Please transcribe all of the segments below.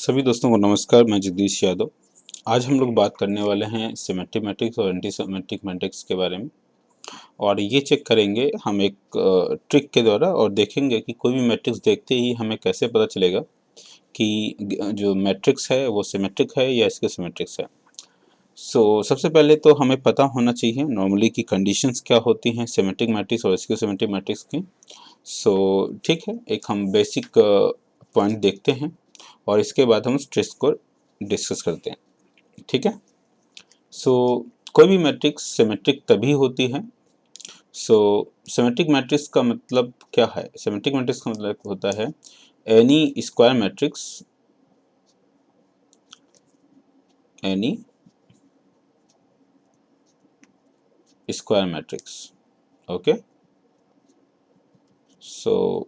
सभी दोस्तों को नमस्कार। मैं जगदीश यादव। आज हम लोग बात करने वाले हैं सिमेट्रिक मैट्रिक्स और एंटी सिमेट्रिक मैट्रिक्स के बारे में, और ये चेक करेंगे हम एक ट्रिक के द्वारा, और देखेंगे कि कोई भी मैट्रिक्स देखते ही हमें कैसे पता चलेगा कि जो मैट्रिक्स है वो सिमेट्रिक है या इसके सिमेट्रिक्स है। सबसे पहले तो हमें पता होना चाहिए नॉर्मली कि कंडीशंस क्या होती हैं सिमेट्रिक मैट्रिक्स और इसके सिमेट्रिक मैट्रिक्स की। ठीक है, एक हम बेसिक पॉइंट देखते हैं और इसके बाद हम स्ट्रेस को डिस्कस करते हैं। ठीक है। सो कोई भी मैट्रिक्स सिमेट्रिक तभी होती है। सिमेट्रिक मैट्रिक्स का मतलब क्या है? सिमेट्रिक मैट्रिक्स का मतलब होता है N E square matrix, N E square matrix. Okay, so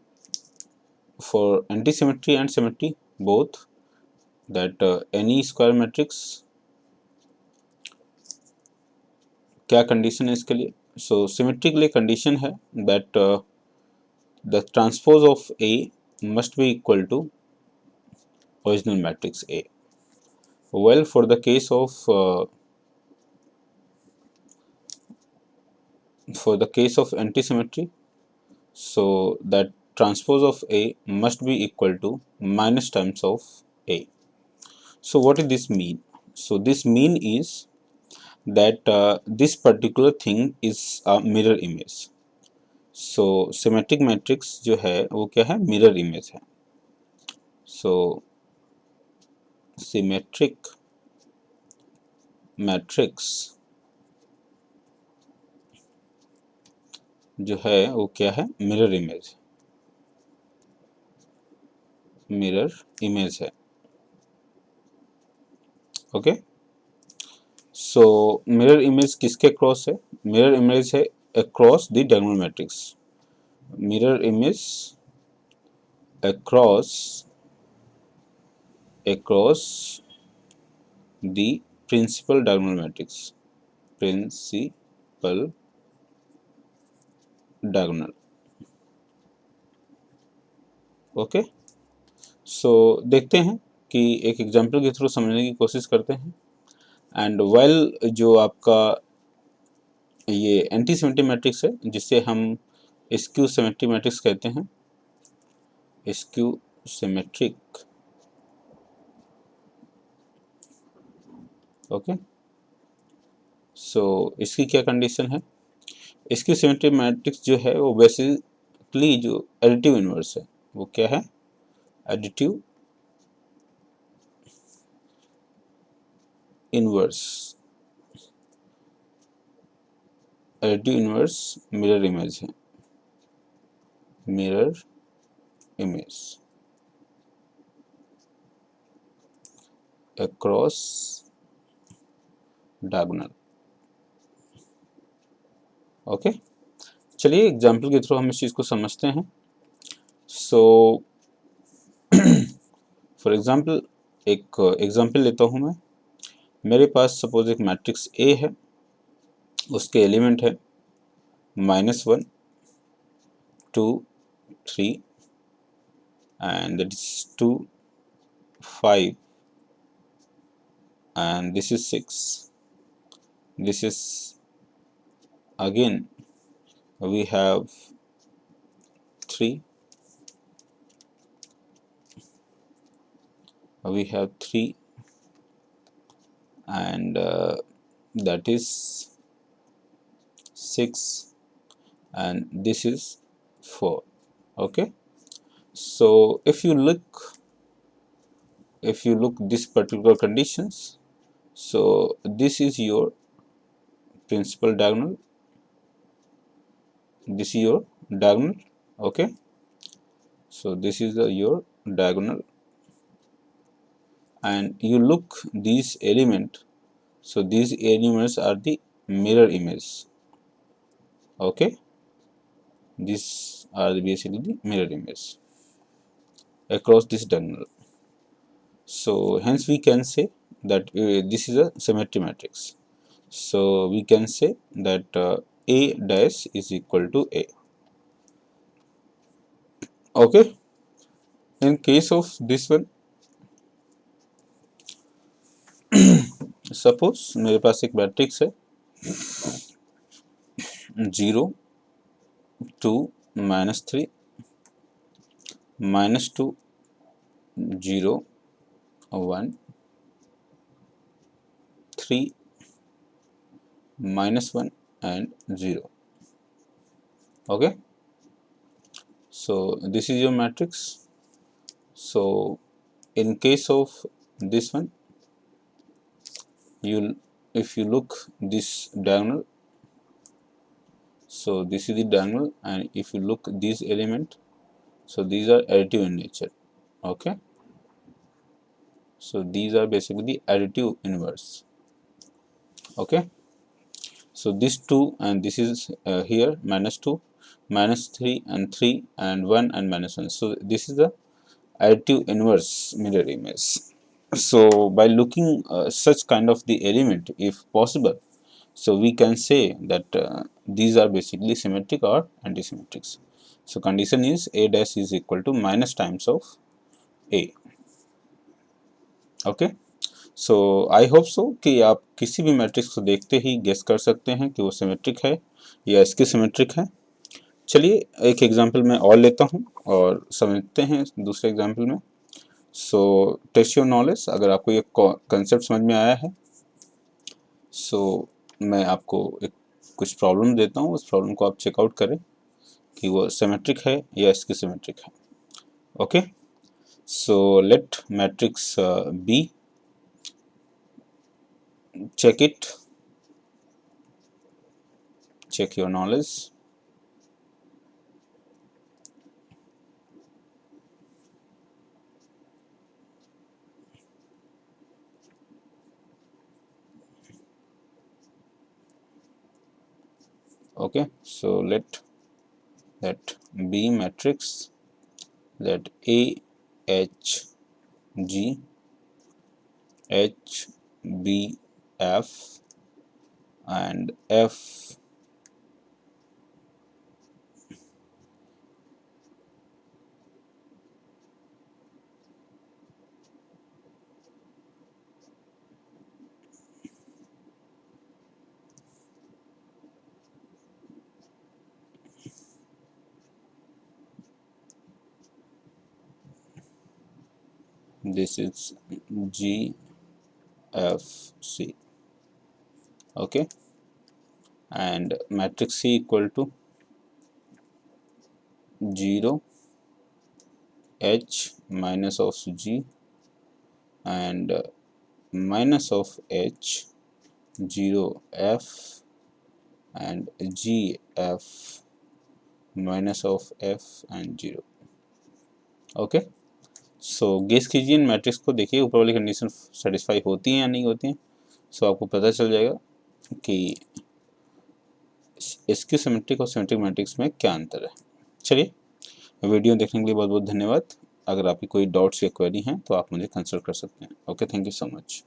for anti-symmetry and symmetry both, that any square matrix, क्या कंडीशन है इसके लिए? सिमेट्री के लिए कंडीशन है that the transpose of A must be equal to original matrix A. Well, for the case of anti-symmetry, so that transpose of A must be equal to minus times of A. So what does this mean? So this mean is that this particular thing is a mirror image. So symmetric matrix जो है वो क्या है? mirror image है। So symmetric matrix जो है वो क्या है? mirror image, mirror image है। ओके, सो मिरर इमेज किसके क्रॉस है? मिरर इमेज है across the diagonal matrix. Mirror image across the principal diagonal matrix, principal diagonal। Okay, so देखते हैं कि एक एग्जांपल के थ्रू समझने की कोशिश करते हैं। एंड वेल, जो आपका ये एंटी सिमेट्रिक मैट्रिक्स है जिसे हम स्क्यू सिमेट्रिक मैट्रिक्स कहते हैं, स्क्यू सिमेट्रिक। ओके, सो इसकी क्या कंडीशन है? इसकी सिमेट्रिक मैट्रिक्स जो है वो बेसिकली जो एडिटिव इनवर्स है वो क्या है? Additive inverse. Additive inverse mirror image है, mirror image across diagonal. Okay, चलिए एग्जाम्पल के थ्रू हम इस चीज़ को समझते हैं। फॉर एग्जाम्पल एक एग्जाम्पल लेता हूँ मैं। मेरे पास सपोज एक मैट्रिक्स ए है, उसके एलिमेंट है -1, 2, 3 and that is 2, 5 and this is 6. This is again we have 3, and that is 6 and this is 4. Okay, so if you look this particular conditions, so this is your principal diagonal, this is your diagonal. Okay, so this is your diagonal, and you look these element, so these elements are the mirror image. Okay, these are basically the mirror image across this diagonal. So hence we can say that this is a symmetry matrix. So we can say that A dash is equal to A. Okay, in case of this one, suppose मेरे पास एक matrix है 0 2 -3 -2 0 1 3 -1 and 0. Okay, so this is your matrix. So in case of this one, if you look this diagonal, so this is the diagonal, and if you look these element, so these are additive in nature. Okay, so these are basically the additive inverse. Okay, so this 2 and this is here -2 -3 and 3 and 1 and -1, so this is the additive inverse mirror image. So by looking such kind of the element, if possible, so we can say that these are basically symmetric or antisymmetrics. So condition is a dash is equal to minus times of a. Okay, so I hope so कि आप किसी भी matrix को देखते ही guess कर सकते हैं कि वो सिमेट्रिक है या इसकी सिमेट्रिक है। चलिए एक एग्जांपल मैं और लेता हूँ और समझते हैं दूसरे एग्जांपल में। सो टेस्ट योर नॉलेज, अगर आपको ये कंसेप्ट समझ में आया है, सो मैं आपको एक कुछ प्रॉब्लम देता हूँ, उस प्रॉब्लम को आप चेकआउट करें कि वो सिमेट्रिक है या इसकी सिमेट्रिक है। Okay, so let matrix B, check it, check your knowledge. Okay, so let that B matrix, that A H G H B F and F this is G F C. Okay, and matrix C equal to 0 H minus of G and minus of H 0 F and G F minus of F and 0. Okay, so guess कीजिए इन matrix को, देखिए ऊपर वाली condition satisfy होती हैं या नहीं होती हैं। सो आपको पता चल जाएगा कि इसकी सिमेट्रिक और सिमेट्रिक मैट्रिक्स में क्या अंतर है। चलिए, वीडियो देखने के लिए बहुत बहुत धन्यवाद। अगर आपकी कोई डाउट्स या क्वेरी हैं तो आप मुझे कंसल्ट कर सकते हैं। Okay, thank you so much.